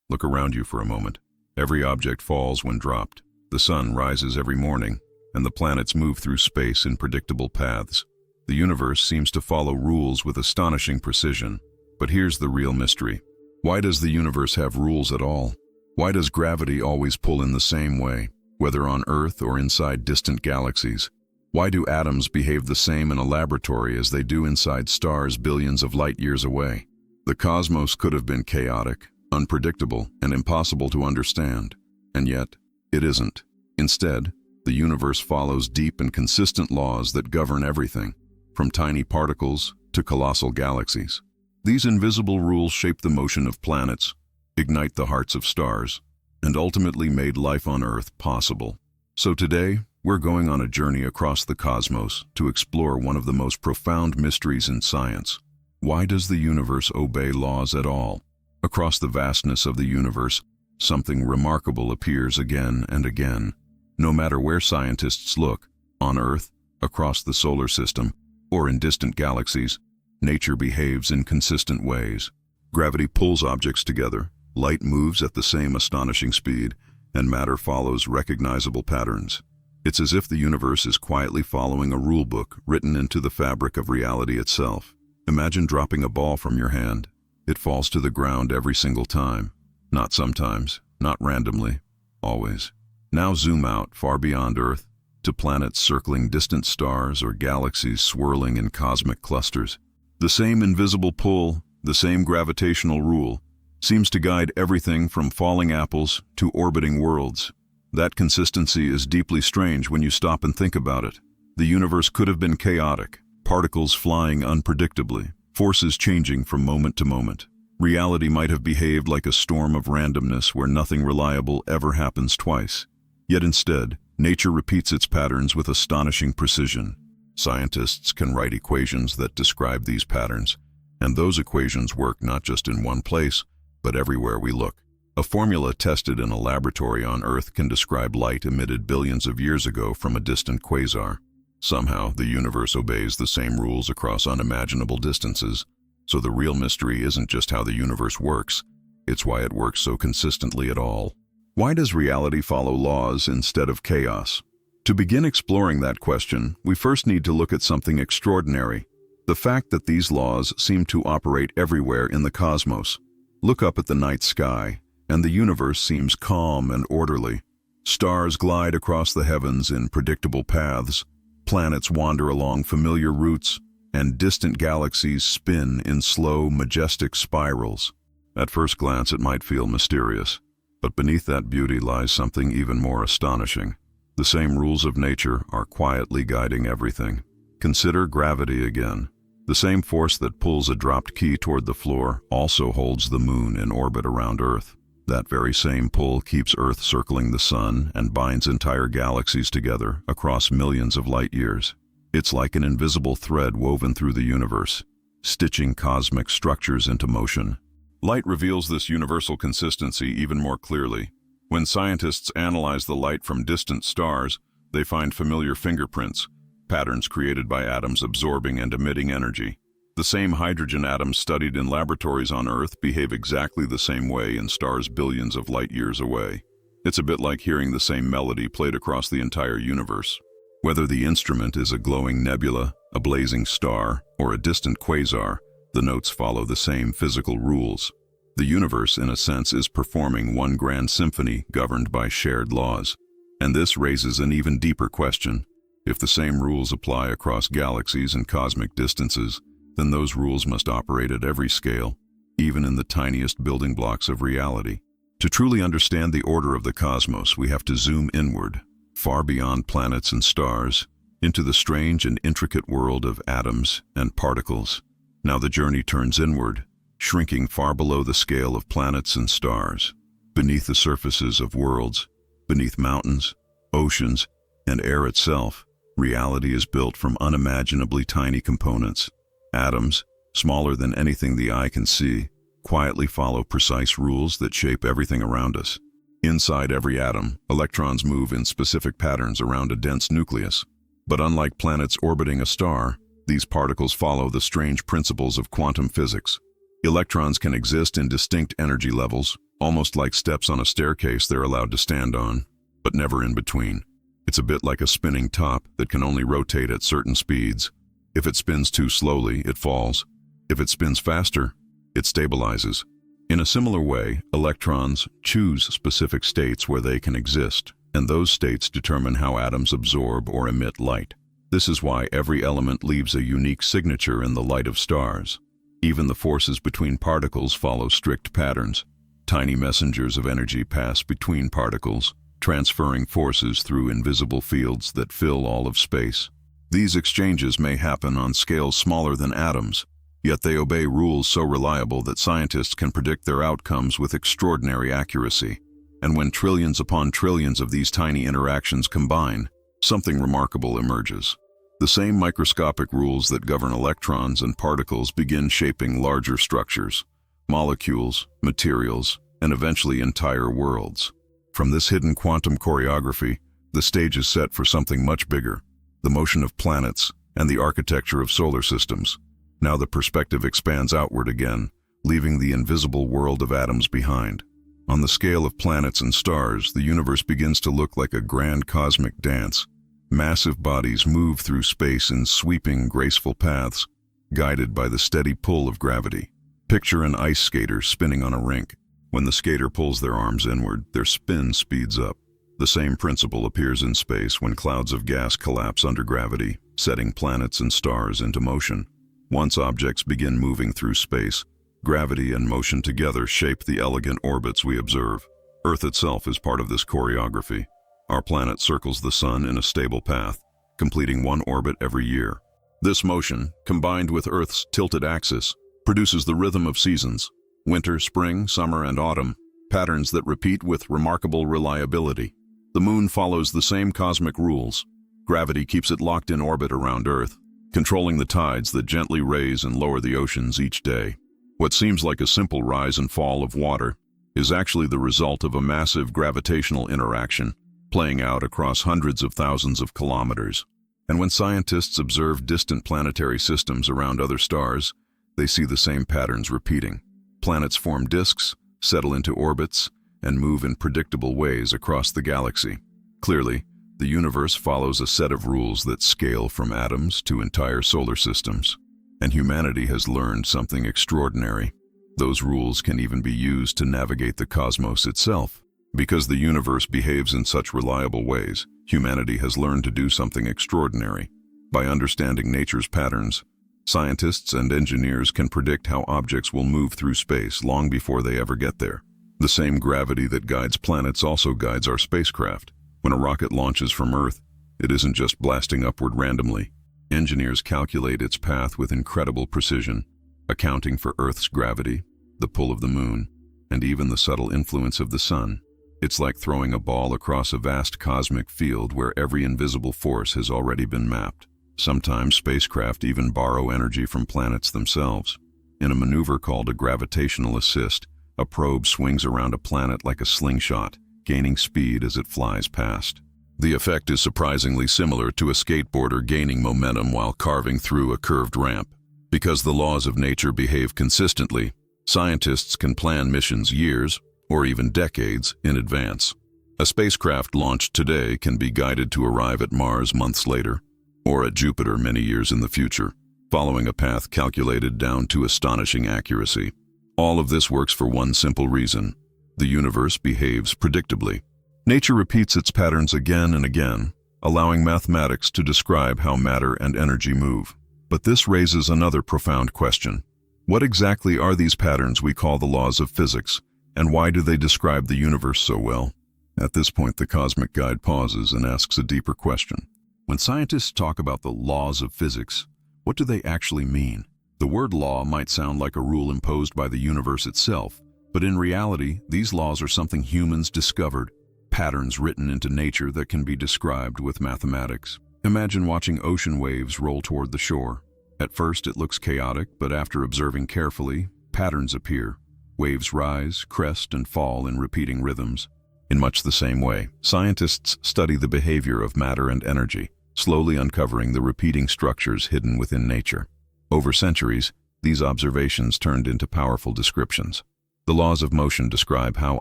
Look around you for a moment. Every object falls when dropped. The sun rises every morning, and the planets move through space in predictable paths. The universe seems to follow rules with astonishing precision. But here's the real mystery. Why does the universe have rules at all? Why does gravity always pull in the same way, whether on Earth or inside distant galaxies? Why do atoms behave the same in a laboratory as they do inside stars billions of light years away? The cosmos could have been chaotic, unpredictable, and impossible to understand. And yet, it isn't. Instead, the universe follows deep and consistent laws that govern everything, from tiny particles to colossal galaxies. These invisible rules shape the motion of planets, ignite the hearts of stars, and ultimately made life on Earth possible. So today, we're going on a journey across the cosmos to explore one of the most profound mysteries in science. Why does the universe obey laws at all? Across the vastness of the universe, something remarkable appears again and again. No matter where scientists look, on Earth, across the solar system, or in distant galaxies, nature behaves in consistent ways. Gravity pulls objects together, light moves at the same astonishing speed, and matter follows recognizable patterns. It's as if the universe is quietly following a rule book written into the fabric of reality itself. Imagine dropping a ball from your hand. It falls to the ground every single time. Not sometimes, not randomly, always. Now zoom out far beyond Earth, to planets circling distant stars or galaxies swirling in cosmic clusters. The same invisible pull, the same gravitational rule, seems to guide everything from falling apples to orbiting worlds. That consistency is deeply strange when you stop and think about it. The universe could have been chaotic, particles flying unpredictably, forces changing from moment to moment. Reality might have behaved like a storm of randomness where nothing reliable ever happens twice. Yet instead, nature repeats its patterns with astonishing precision. Scientists can write equations that describe these patterns, and those equations work not just in one place, but everywhere we look. A formula tested in a laboratory on Earth can describe light emitted billions of years ago from a distant quasar. Somehow, the universe obeys the same rules across unimaginable distances. So the real mystery isn't just how the universe works, it's why it works so consistently at all. Why does reality follow laws instead of chaos? To begin exploring that question, we first need to look at something extraordinary: the fact that these laws seem to operate everywhere in the cosmos. Look up at the night sky, and the universe seems calm and orderly. Stars glide across the heavens in predictable paths, planets wander along familiar routes, and distant galaxies spin in slow, majestic spirals. At first glance, it might feel mysterious, but beneath that beauty lies something even more astonishing. The same rules of nature are quietly guiding everything. Consider gravity again. The same force that pulls a dropped key toward the floor also holds the moon in orbit around Earth. That very same pull keeps Earth circling the sun and binds entire galaxies together across millions of light years. It's like an invisible thread woven through the universe, stitching cosmic structures into motion. Light reveals this universal consistency even more clearly. When scientists analyze the light from distant stars, they find familiar fingerprints, patterns created by atoms absorbing and emitting energy. The same hydrogen atoms studied in laboratories on Earth behave exactly the same way in stars billions of light years away. It's a bit like hearing the same melody played across the entire universe. Whether the instrument is a glowing nebula, a blazing star, or a distant quasar, the notes follow the same physical rules. The universe, in a sense, is performing one grand symphony governed by shared laws. And this raises an even deeper question. If the same rules apply across galaxies and cosmic distances, then those rules must operate at every scale, even in the tiniest building blocks of reality. To truly understand the order of the cosmos, we have to zoom inward, far beyond planets and stars, into the strange and intricate world of atoms and particles. Now the journey turns inward, shrinking far below the scale of planets and stars. Beneath the surfaces of worlds, beneath mountains, oceans, and air itself, reality is built from unimaginably tiny components. Atoms, smaller than anything the eye can see, quietly follow precise rules that shape everything around us. Inside every atom, electrons move in specific patterns around a dense nucleus. But unlike planets orbiting a star, these particles follow the strange principles of quantum physics. Electrons can exist in distinct energy levels, almost like steps on a staircase they're allowed to stand on, but never in between. It's a bit like a spinning top that can only rotate at certain speeds. If it spins too slowly, it falls. If it spins faster, it stabilizes. In a similar way, electrons choose specific states where they can exist, and those states determine how atoms absorb or emit light. This is why every element leaves a unique signature in the light of stars. Even the forces between particles follow strict patterns. Tiny messengers of energy pass between particles, transferring forces through invisible fields that fill all of space. These exchanges may happen on scales smaller than atoms, yet they obey rules so reliable that scientists can predict their outcomes with extraordinary accuracy. And when trillions upon trillions of these tiny interactions combine, something remarkable emerges. The same microscopic rules that govern electrons and particles begin shaping larger structures, molecules, materials, and eventually entire worlds. From this hidden quantum choreography, the stage is set for something much bigger, the motion of planets and the architecture of solar systems. Now the perspective expands outward again, leaving the invisible world of atoms behind. On the scale of planets and stars, the universe begins to look like a grand cosmic dance. Massive bodies move through space in sweeping, graceful paths, guided by the steady pull of gravity. Picture an ice skater spinning on a rink. When the skater pulls their arms inward, their spin speeds up. The same principle appears in space when clouds of gas collapse under gravity, setting planets and stars into motion. Once objects begin moving through space, gravity and motion together shape the elegant orbits we observe. Earth itself is part of this choreography. Our planet circles the sun in a stable path, completing one orbit every year. This motion, combined with Earth's tilted axis, produces the rhythm of seasons: winter, spring, summer, and autumn, patterns that repeat with remarkable reliability. The moon follows the same cosmic rules. Gravity keeps it locked in orbit around Earth, controlling the tides that gently raise and lower the oceans each day. What seems like a simple rise and fall of water is actually the result of a massive gravitational interaction playing out across hundreds of thousands of kilometers. And when scientists observe distant planetary systems around other stars, they see the same patterns repeating. Planets form disks, settle into orbits, and move in predictable ways across the galaxy. Clearly, the universe follows a set of rules that scale from atoms to entire solar systems. And humanity has learned something extraordinary. Those rules can even be used to navigate the cosmos itself. Because the universe behaves in such reliable ways, humanity has learned to do something extraordinary. By understanding nature's patterns, scientists and engineers can predict how objects will move through space long before they ever get there. The same gravity that guides planets also guides our spacecraft. When a rocket launches from Earth, it isn't just blasting upward randomly. Engineers calculate its path with incredible precision, accounting for Earth's gravity, the pull of the moon, and even the subtle influence of the sun. It's like throwing a ball across a vast cosmic field where every invisible force has already been mapped. Sometimes spacecraft even borrow energy from planets themselves. In a maneuver called a gravitational assist, a probe swings around a planet like a slingshot, gaining speed as it flies past. The effect is surprisingly similar to a skateboarder gaining momentum while carving through a curved ramp. Because the laws of nature behave consistently, scientists can plan missions years, or even decades, in advance. A spacecraft launched today can be guided to arrive at Mars months later, or at Jupiter many years in the future, following a path calculated down to astonishing accuracy. All of this works for one simple reason: the universe behaves predictably. Nature repeats its patterns again and again, allowing mathematics to describe how matter and energy move. But this raises another profound question. What exactly are these patterns we call the laws of physics, and why do they describe the universe so well? At this point, the cosmic guide pauses and asks a deeper question. When scientists talk about the laws of physics, what do they actually mean? The word law might sound like a rule imposed by the universe itself, but in reality, these laws are something humans discovered, patterns written into nature that can be described with mathematics. Imagine watching ocean waves roll toward the shore. At first, it looks chaotic, but after observing carefully, patterns appear. Waves rise, crest, and fall in repeating rhythms. In much the same way, scientists study the behavior of matter and energy, slowly uncovering the repeating structures hidden within nature. Over centuries, these observations turned into powerful descriptions. The laws of motion describe how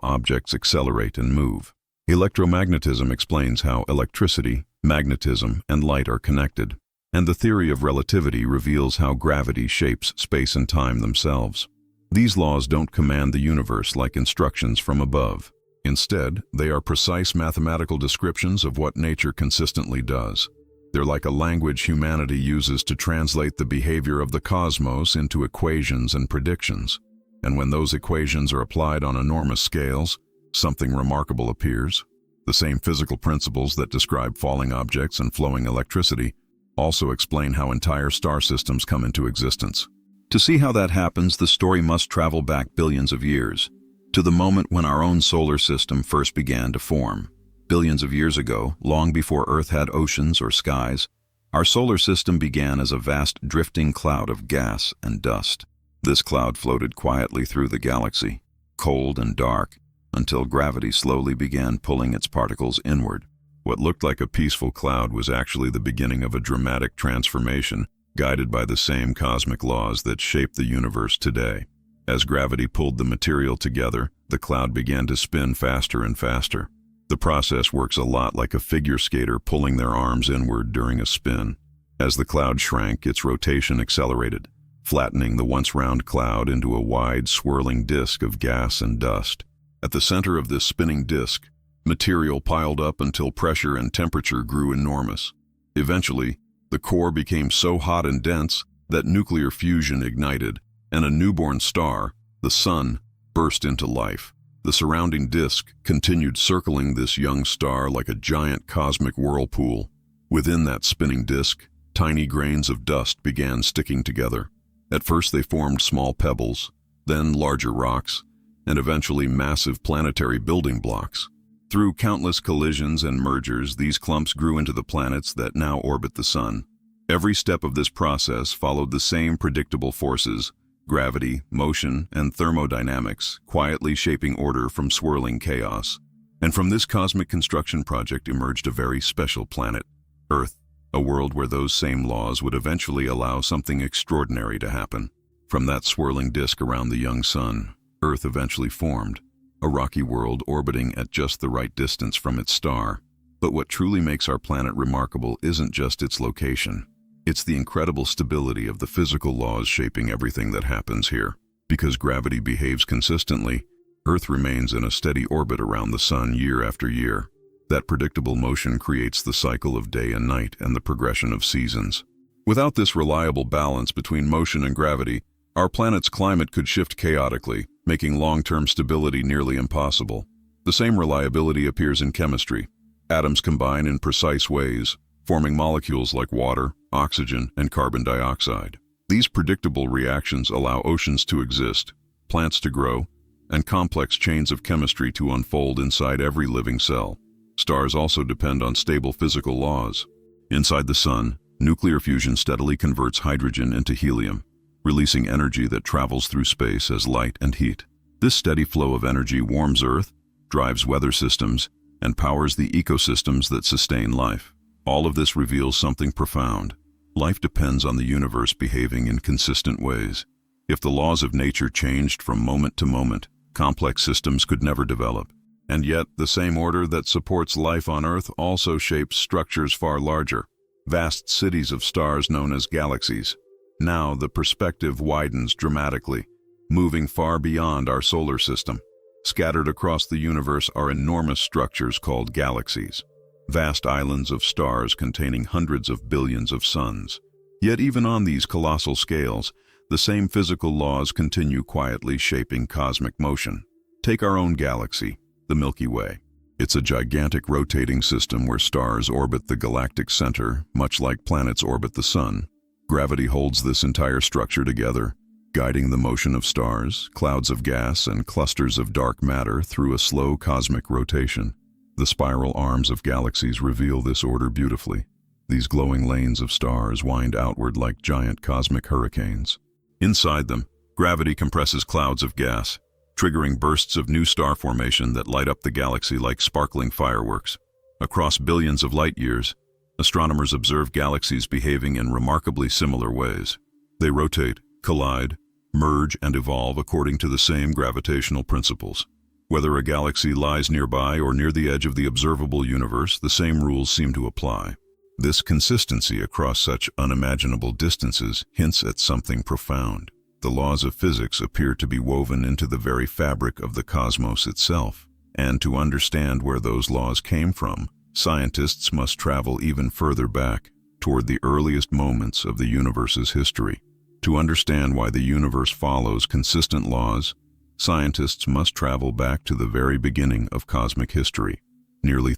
objects accelerate and move. Electromagnetism explains how electricity, magnetism, and light are connected. And the theory of relativity reveals how gravity shapes space and time themselves. These laws don't command the universe like instructions from above. Instead, they are precise mathematical descriptions of what nature consistently does. They're like a language humanity uses to translate the behavior of the cosmos into equations and predictions. And when those equations are applied on enormous scales, something remarkable appears. The same physical principles that describe falling objects and flowing electricity also explain how entire star systems come into existence. To see how that happens, the story must travel back billions of years, to the moment when our own solar system first began to form. Billions of years ago, long before Earth had oceans or skies, our solar system began as a vast drifting cloud of gas and dust. This cloud floated quietly through the galaxy, cold and dark, until gravity slowly began pulling its particles inward. What looked like a peaceful cloud was actually the beginning of a dramatic transformation, guided by the same cosmic laws that shape the universe today. As gravity pulled the material together, the cloud began to spin faster and faster. The process works a lot like a figure skater pulling their arms inward during a spin. As the cloud shrank, its rotation accelerated, flattening the once round cloud into a wide, swirling disk of gas and dust. At the center of this spinning disk, material piled up until pressure and temperature grew enormous. Eventually, the core became so hot and dense that nuclear fusion ignited, and a newborn star, the Sun, burst into life. The surrounding disk continued circling this young star like a giant cosmic whirlpool. Within that spinning disk, tiny grains of dust began sticking together. At first they formed small pebbles, then larger rocks, and eventually massive planetary building blocks. Through countless collisions and mergers, these clumps grew into the planets that now orbit the Sun. Every step of this process followed the same predictable forces: gravity, motion, and thermodynamics, quietly shaping order from swirling chaos. And from this cosmic construction project emerged a very special planet, Earth, a world where those same laws would eventually allow something extraordinary to happen. From that swirling disk around the young Sun, Earth eventually formed, a rocky world orbiting at just the right distance from its star. But what truly makes our planet remarkable isn't just its location. It's the incredible stability of the physical laws shaping everything that happens here. Because gravity behaves consistently, Earth remains in a steady orbit around the Sun year after year. That predictable motion creates the cycle of day and night and the progression of seasons. Without this reliable balance between motion and gravity, our planet's climate could shift chaotically, making long-term stability nearly impossible. The same reliability appears in chemistry. Atoms combine in precise ways, forming molecules like water, oxygen, and carbon dioxide. These predictable reactions allow oceans to exist, plants to grow, and complex chains of chemistry to unfold inside every living cell. Stars also depend on stable physical laws. Inside the Sun, nuclear fusion steadily converts hydrogen into helium, releasing energy that travels through space as light and heat. This steady flow of energy warms Earth, drives weather systems, and powers the ecosystems that sustain life. All of this reveals something profound. Life depends on the universe behaving in consistent ways. If the laws of nature changed from moment to moment, complex systems could never develop. And yet, the same order that supports life on Earth also shapes structures far larger, vast cities of stars known as galaxies. Now, the perspective widens dramatically, moving far beyond our solar system. Scattered across the universe are enormous structures called galaxies, vast islands of stars containing hundreds of billions of suns. Yet even on these colossal scales, the same physical laws continue quietly shaping cosmic motion. Take our own galaxy, the Milky Way. It's a gigantic rotating system where stars orbit the galactic center, much like planets orbit the Sun. Gravity holds this entire structure together, guiding the motion of stars, clouds of gas, and clusters of dark matter through a slow cosmic rotation. The spiral arms of galaxies reveal this order beautifully. These glowing lanes of stars wind outward like giant cosmic hurricanes. Inside them, gravity compresses clouds of gas, triggering bursts of new star formation that light up the galaxy like sparkling fireworks. Across billions of light years, astronomers observe galaxies behaving in remarkably similar ways. They rotate, collide, merge and evolve according to the same gravitational principles. Whether a galaxy lies nearby or near the edge of the observable universe, the same rules seem to apply. This consistency across such unimaginable distances hints at something profound. The laws of physics appear to be woven into the very fabric of the cosmos itself. And to understand where those laws came from, scientists must travel even further back, toward the earliest moments of the universe's history. To understand why the universe follows consistent laws, scientists must travel back to the very beginning of cosmic history, nearly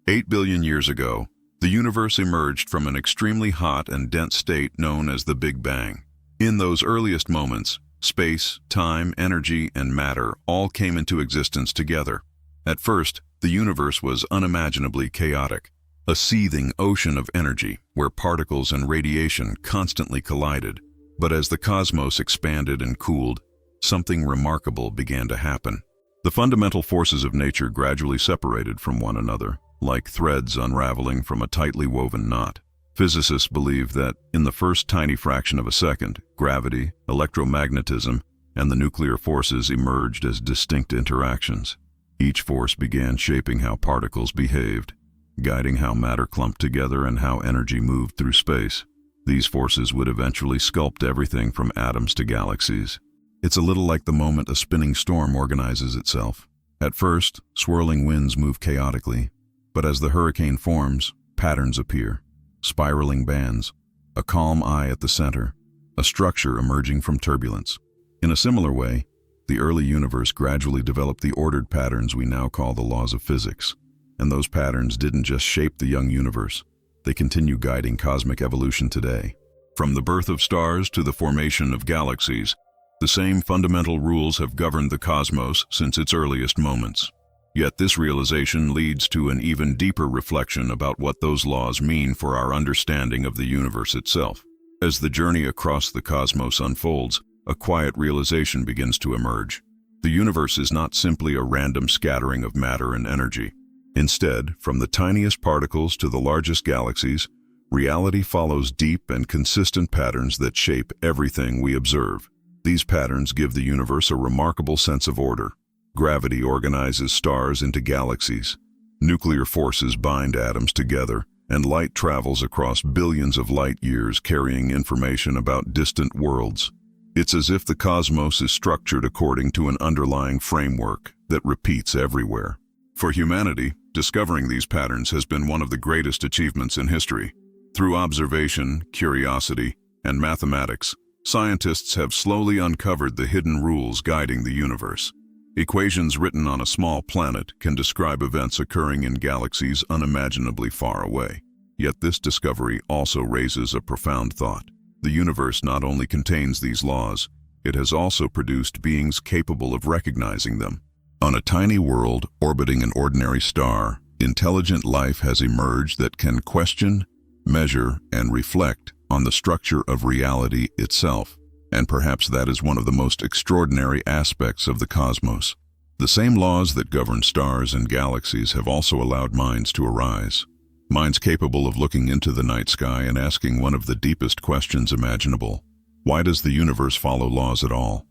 8 billion years ago. The universe emerged from an extremely hot and dense state known as the Big Bang. In those earliest moments, space, time, energy, and matter all came into existence together. At first, the universe was unimaginably chaotic, a seething ocean of energy where particles and radiation constantly collided. But as the cosmos expanded and cooled, something remarkable began to happen. The fundamental forces of nature gradually separated from one another, like threads unraveling from a tightly woven knot. Physicists believe that, in the first tiny fraction of a second, gravity, electromagnetism, and the nuclear forces emerged as distinct interactions. Each force began shaping how particles behaved, guiding how matter clumped together and how energy moved through space. These forces would eventually sculpt everything from atoms to galaxies. It's a little like the moment a spinning storm organizes itself. At first, swirling winds move chaotically, but as the hurricane forms, patterns appear. Spiraling bands, a calm eye at the center, a structure emerging from turbulence. In a similar way, the early universe gradually developed the ordered patterns we now call the laws of physics. And those patterns didn't just shape the young universe, they continue guiding cosmic evolution today. From the birth of stars to the formation of galaxies, the same fundamental rules have governed the cosmos since its earliest moments. Yet this realization leads to an even deeper reflection about what those laws mean for our understanding of the universe itself. As the journey across the cosmos unfolds, a quiet realization begins to emerge. The universe is not simply a random scattering of matter and energy. Instead, from the tiniest particles to the largest galaxies, reality follows deep and consistent patterns that shape everything we observe. These patterns give the universe a remarkable sense of order. Gravity organizes stars into galaxies. Nuclear forces bind atoms together, and light travels across billions of light years carrying information about distant worlds. It's as if the cosmos is structured according to an underlying framework that repeats everywhere. For humanity, discovering these patterns has been one of the greatest achievements in history. Through observation, curiosity, and mathematics, scientists have slowly uncovered the hidden rules guiding the universe. Equations written on a small planet can describe events occurring in galaxies unimaginably far away. Yet this discovery also raises a profound thought. The universe not only contains these laws, it has also produced beings capable of recognizing them. On a tiny world orbiting an ordinary star, intelligent life has emerged that can question, measure, and reflect on the structure of reality itself. And perhaps that is one of the most extraordinary aspects of the cosmos. The same laws that govern stars and galaxies have also allowed minds to arise. Minds capable of looking into the night sky and asking one of the deepest questions imaginable. Why does the universe follow laws at all?